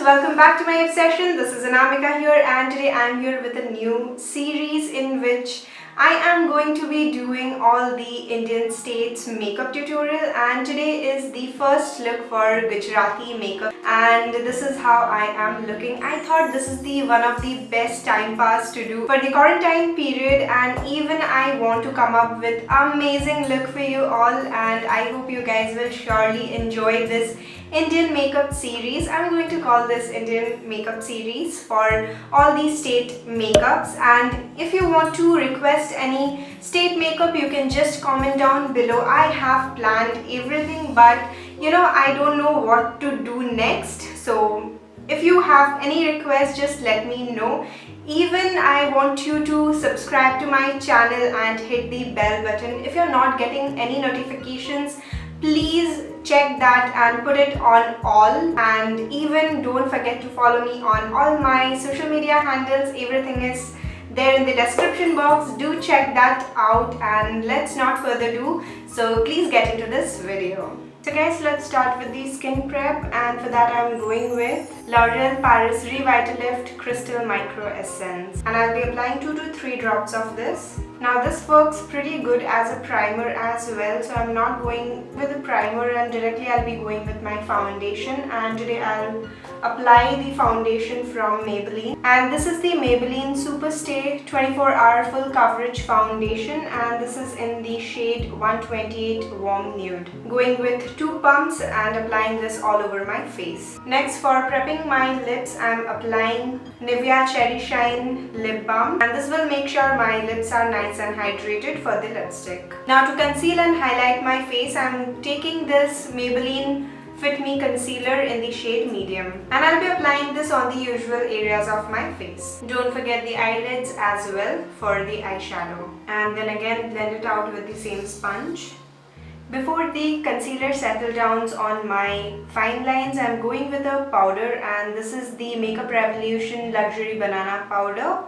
Welcome back to my obsession. This is Anamika here, and today I am here with a new series in which I am going to be doing all the Indian states makeup tutorial, and today is the first look for Gujarati makeup, and this is how I am looking. I thought this is one of the best time pass to do for the quarantine period, and even I want to come up with amazing look for you all, and I hope you guys will surely enjoy this Indian makeup series. I'm going to call this Indian makeup series for all these state makeups, and if you want to request any state makeup, you can just comment down below. I have planned everything, but I don't know what to do next. So if you have any requests, just let me know. Even I want you to subscribe to my channel and hit the bell button. If you're not getting any notifications, please check that and put it on all, and even don't forget to follow me on all my social media handles. Everything is there in the description box. Do check that out, and let's not further ado, so please get into this video. So guys, let's start with the skin prep, and for that I'm going with L'Oreal Paris Revitalift Crystal Micro Essence, and I'll be applying 2 to 3 drops of this. Now this works pretty good as a primer as well, so I'm not going with a primer, and directly I'll be going with my foundation. And today I'll apply the foundation from Maybelline, and this is the Maybelline Super Stay 24-hour full coverage foundation, and this is in the shade 128 Warm Nude. Going with 2 pumps and applying this all over my face. Next, for prepping my lips, I'm applying Nivea Cherry Shine Lip Balm, and this will make sure my lips are nice and hydrated for the lipstick. Now to conceal and highlight my face, I'm taking this Maybelline Fit Me Concealer in the shade Medium, and I'll be applying this on the usual areas of my face. Don't forget the eyelids as well for the eyeshadow, and then again blend it out with the same sponge. Before the concealer settles down on my fine lines, I'm going with a powder, and this is the Makeup Revolution Luxury Banana Powder,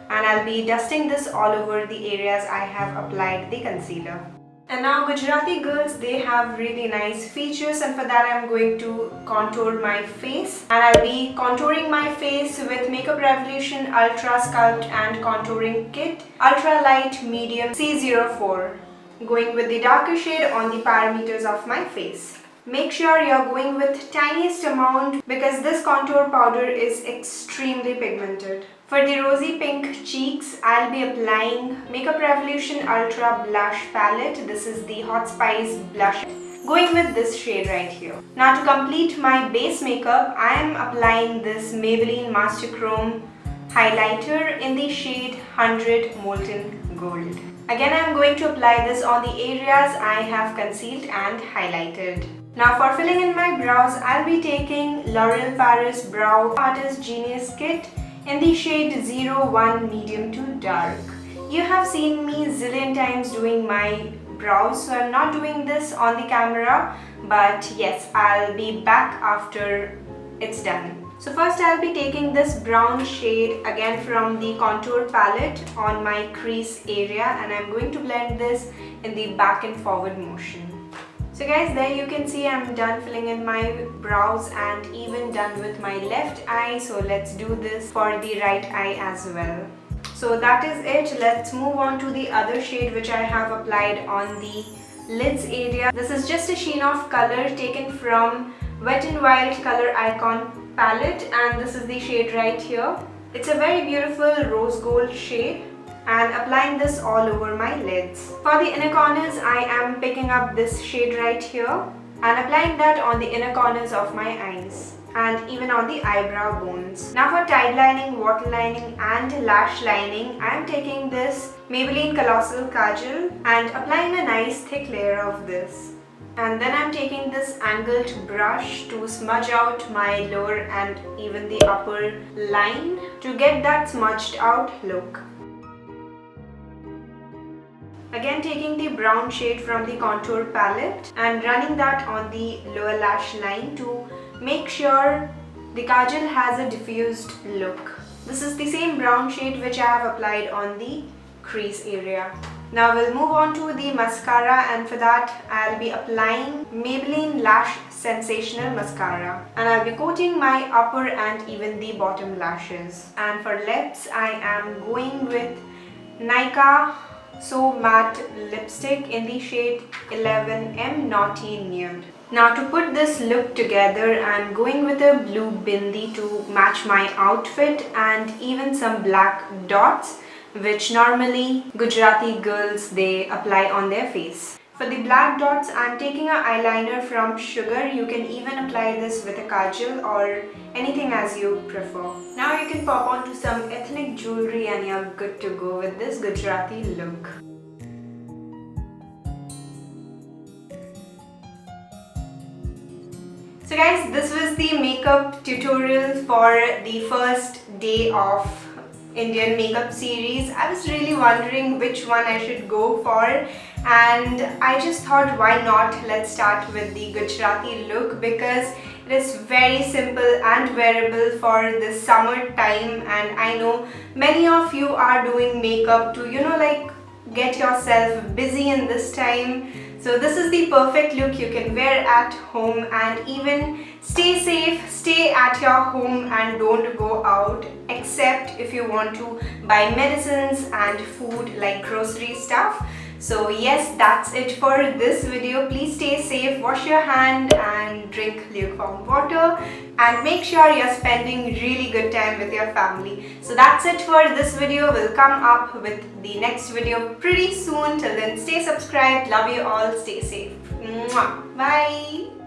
and I'll be dusting this all over the areas I have applied the concealer. And now Gujarati girls, they have really nice features, and for that I'm going to contour my face, and I'll be contouring my face with Makeup Revolution Ultra Sculpt and Contouring Kit Ultra Light Medium C04. Going with the darker shade on the parameters of my face. Make sure you're going with tiniest amount because this contour powder is extremely pigmented. For the rosy pink cheeks, I'll be applying Makeup Revolution Ultra Blush Palette. This is the Hot Spice Blush. Going with this shade right here. Now to complete my base makeup, I am applying this Maybelline Master Chrome highlighter in the shade 100 Molten Gold. Again, I am going to apply this on the areas I have concealed and highlighted. Now for filling in my brows, I'll be taking L'Oreal Paris Brow Artist Genius Kit in the shade 01 Medium to Dark. You have seen me zillion times doing my brows, so I'm not doing this on the camera, but yes, I'll be back after it's done. So first I'll be taking this brown shade again from the contour palette on my crease area, and I'm going to blend this in the back and forward motion. So guys, there you can see I'm done filling in my brows and even done with my left eye. So let's do this for the right eye as well. So that is it. Let's move on to the other shade which I have applied on the lids area. This is just a sheen of color taken from Wet n Wild Color Icon palette, and this is the shade right here. It's a very beautiful rose gold shade, and applying this all over my lids. For the inner corners, I am picking up this shade right here and applying that on the inner corners of my eyes and even on the eyebrow bones. Now for tide lining, waterlining and lash lining, I am taking this Maybelline Colossal Kajal and applying a nice thick layer of this. And then I'm taking this angled brush to smudge out my lower and even the upper line to get that smudged out look. Again, taking the brown shade from the contour palette and running that on the lower lash line to make sure the kajal has a diffused look. This is the same brown shade which I have applied on the crease area. Now we'll move on to the mascara, and for that I'll be applying Maybelline Lash Sensational Mascara, and I'll be coating my upper and even the bottom lashes. And for lips, I am going with Nykaa So Matte Lipstick in the shade 11M Naughty Nude. Now to put this look together, I'm going with a blue bindi to match my outfit and even some black dots which normally Gujarati girls they apply on their face. For the black dots, I'm taking an eyeliner from Sugar. You can even apply this with a kajal or anything as you prefer. Now you can pop onto some ethnic jewelry and you're good to go with this Gujarati look. So guys, this was the makeup tutorial for the first day of Indian makeup series. I was really wondering which one I should go for, and I just thought, why not, let's start with the Gujarati look, because it is very simple and wearable for the summer time. And I know many of you are doing makeup to like get yourself busy in this time. So this is the perfect look you can wear at home and even stay safe, stay at your home and don't go out, except if you want to buy medicines and food like grocery stuff. So yes, that's it for this video. Please stay safe, wash your hand and drink lukewarm water, and make sure you're spending really good time with your family. So that's it for this video. We'll come up with the next video pretty soon. Till then, stay subscribed. Love you all. Stay safe. Mwah. Bye.